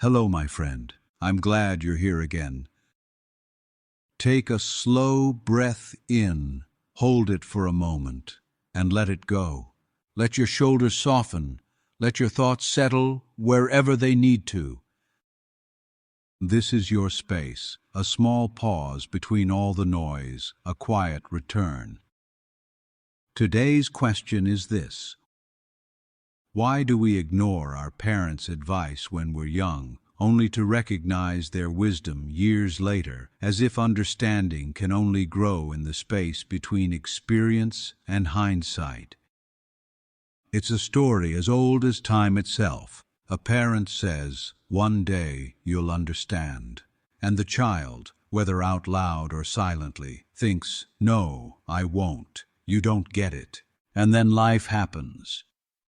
Hello, my friend. I'm glad you're here again. Take a slow breath in, hold it for a moment, and let it go. Let your shoulders soften. Let your thoughts settle wherever they need to. This is your space, a small pause between all the noise, a quiet return. Today's question is this: why do we ignore our parents' advice when we're young, only to recognize their wisdom years later, as if understanding can only grow in the space between experience and hindsight? It's a story as old as time itself. A parent says, "One day you'll understand." And the child, whether out loud or silently, thinks, "No, I won't. You don't get it." And then life happens.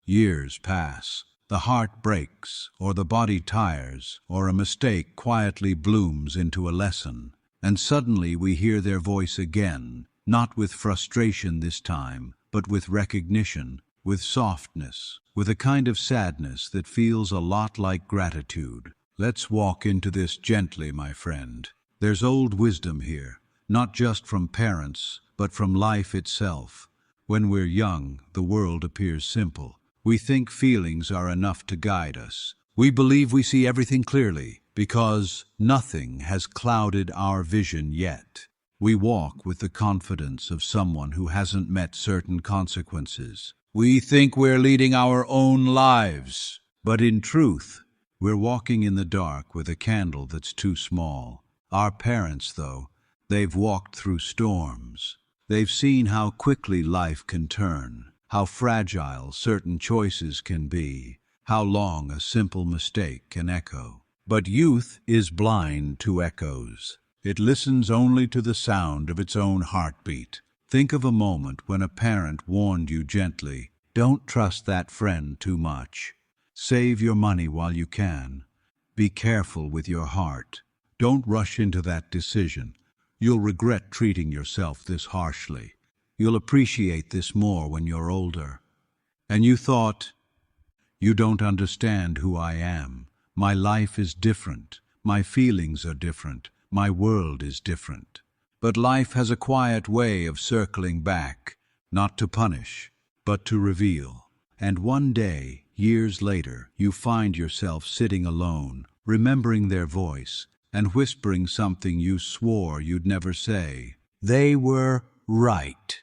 Years pass. The heart breaks, or the body tires, or a mistake quietly blooms into a lesson. And suddenly we hear their voice again, not with frustration this time, but with recognition, with softness, with a kind of sadness that feels a lot like gratitude. Let's walk into this gently, my friend. There's old wisdom here, not just from parents, but from life itself. When we're young, the world appears simple. We think feelings are enough to guide us. We believe we see everything clearly, because nothing has clouded our vision yet. We walk with the confidence of someone who hasn't met certain consequences. We think we're leading our own lives, but in truth, we're walking in the dark with a candle that's too small. Our parents, though, they've walked through storms. They've seen how quickly life can turn, how fragile certain choices can be, how long a simple mistake can echo. But youth is blind to echoes. It listens only to the sound of its own heartbeat. Think of a moment when a parent warned you gently, "Don't trust that friend too much. Save your money while you can. Be careful with your heart. Don't rush into that decision. You'll regret treating yourself this harshly. You'll appreciate this more when you're older." And you thought, "You don't understand who I am. My life is different. My feelings are different. My world is different." But life has a quiet way of circling back, not to punish, but to reveal. And one day, years later, you find yourself sitting alone, remembering their voice, and whispering something you swore you'd never say. They were right.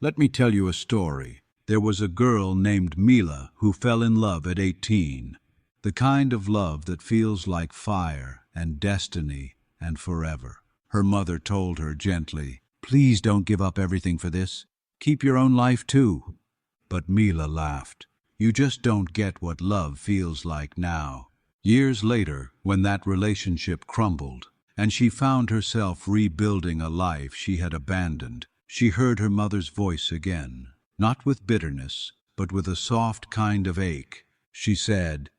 Let me tell you a story. There was a girl named Mila who fell in love at 18. The kind of love that feels like fire and destiny and forever. Her mother told her gently, "Please don't give up everything for this. Keep your own life too." But Mila laughed. "You just don't get what love feels like now." Years later, when that relationship crumbled, and she found herself rebuilding a life she had abandoned, she heard her mother's voice again, not with bitterness, but with a soft kind of ache. She said,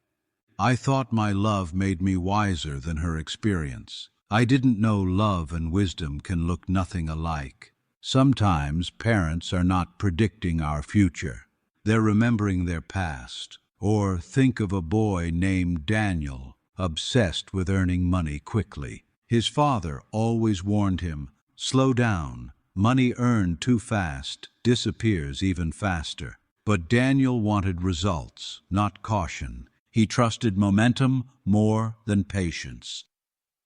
"I thought my love made me wiser than her experience. I didn't know love and wisdom can look nothing alike." Sometimes parents are not predicting our future. They're remembering their past. Or think of a boy named Daniel, obsessed with earning money quickly. His father always warned him, "Slow down. Money earned too fast disappears even faster." But Daniel wanted results, not caution. He trusted momentum more than patience.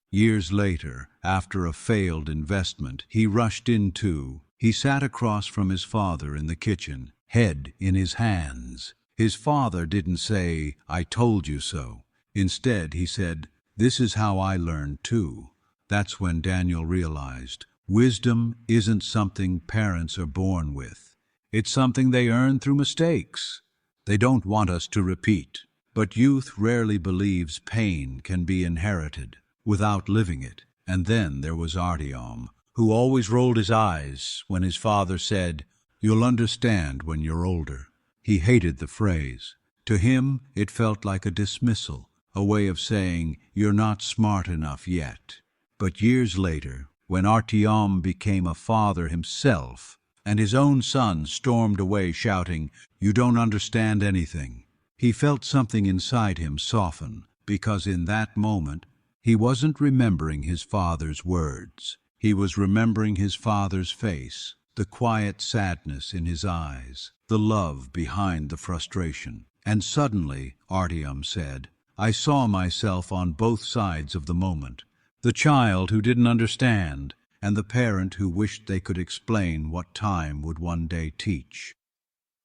Years later, after a failed investment he rushed into, he sat across from his father in the kitchen, head in his hands. His father didn't say, "I told you so." Instead, he said, "This is how I learned too." That's when Daniel realized, wisdom isn't something parents are born with. It's something they earn through mistakes. They don't want us to repeat. But youth rarely believes pain can be inherited without living it. And then there was Artyom, who always rolled his eyes when his father said, "You'll understand when you're older." He hated the phrase. To him, it felt like a dismissal, a way of saying, "You're not smart enough yet." But years later, when Artyom became a father himself, and his own son stormed away shouting, "You don't understand anything," he felt something inside him soften, because in that moment he wasn't remembering his father's words. He was remembering his father's face, the quiet sadness in his eyes, the love behind the frustration. And suddenly, Artyom said, I saw myself on both sides of the moment. The child who didn't understand, and the parent who wished they could explain what time would one day teach.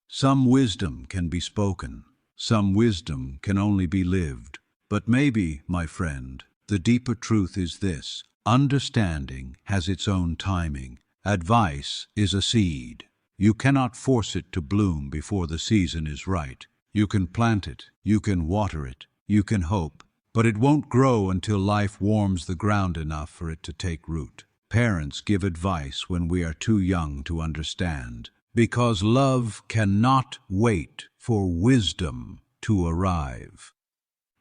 Some wisdom can be spoken, some wisdom can only be lived. But maybe, my friend, the deeper truth is this: understanding has its own timing. Advice is a seed. You cannot force it to bloom before the season is right. You can plant it, you can water it, you can hope, but it won't grow until life warms the ground enough for it to take root. Parents give advice when we are too young to understand, because love cannot wait for wisdom to arrive.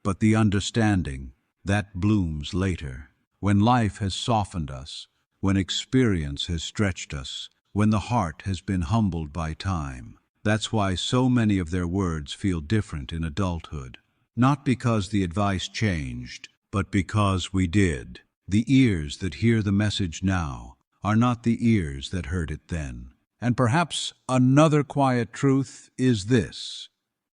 But the understanding, that blooms later, when life has softened us, when experience has stretched us, when the heart has been humbled by time. That's why so many of their words feel different in adulthood. Not because the advice changed, but because we did. The ears that hear the message now are not the ears that heard it then. And perhaps another quiet truth is this: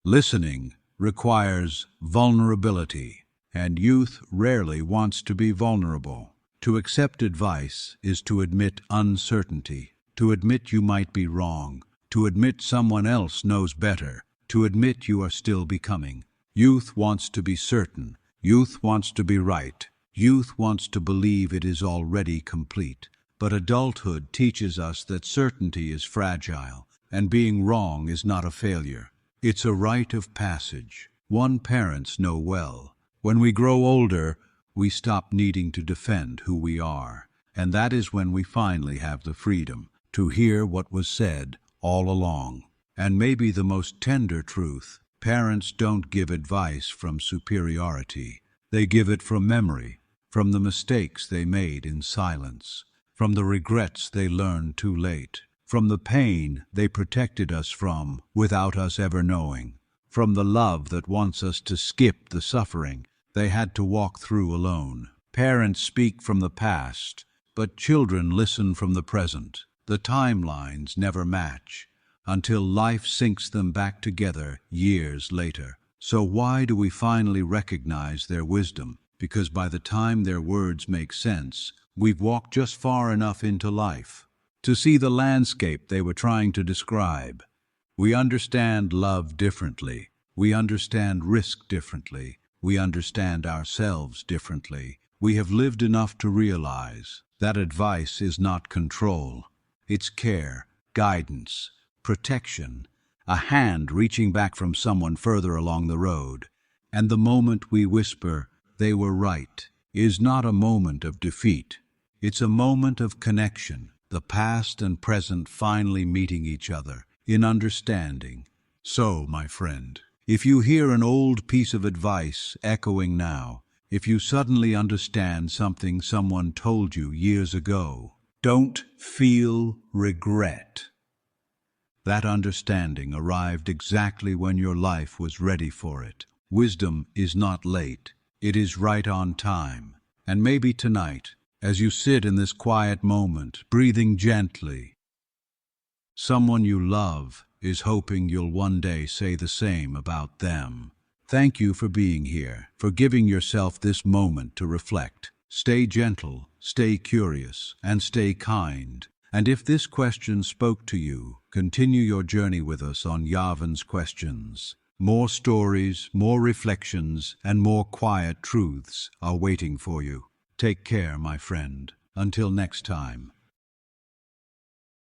listening requires vulnerability, and youth rarely wants to be vulnerable. To accept advice is to admit uncertainty, to admit you might be wrong, to admit someone else knows better, to admit you are still becoming. Youth wants to be certain, youth wants to be right, youth wants to believe it is already complete. But adulthood teaches us that certainty is fragile, and being wrong is not a failure. It's a rite of passage, one parents know well. When we grow older, we stop needing to defend who we are, and that is when we finally have the freedom to hear what was said all along. And maybe the most tender truth: parents don't give advice from superiority. They give it from memory, from the mistakes they made in silence, from the regrets they learned too late, from the pain they protected us from without us ever knowing, from the love that wants us to skip the suffering they had to walk through alone. Parents speak from the past, but children listen from the present. The timelines never match until life sinks them back together years later. So why do we finally recognize their wisdom? Because by the time their words make sense, we've walked just far enough into life to see the landscape they were trying to describe. We understand love differently. We understand risk differently. We understand ourselves differently. We have lived enough to realize that advice is not control. It's care, guidance, protection, a hand reaching back from someone further along the road. And the moment we whisper, "They were right," is not a moment of defeat. It's a moment of connection, the past and present finally meeting each other in understanding. So, my friend, if you hear an old piece of advice echoing now, if you suddenly understand something someone told you years ago, don't feel regret. That understanding arrived exactly when your life was ready for it. Wisdom is not late. It is right on time. And maybe tonight, as you sit in this quiet moment, breathing gently, someone you love is hoping you'll one day say the same about them. Thank you for being here, for giving yourself this moment to reflect. Stay gentle, stay curious, and stay kind. And if this question spoke to you, continue your journey with us on Yarven's Questions. More stories, more reflections, and more quiet truths are waiting for you. Take care, my friend. Until next time.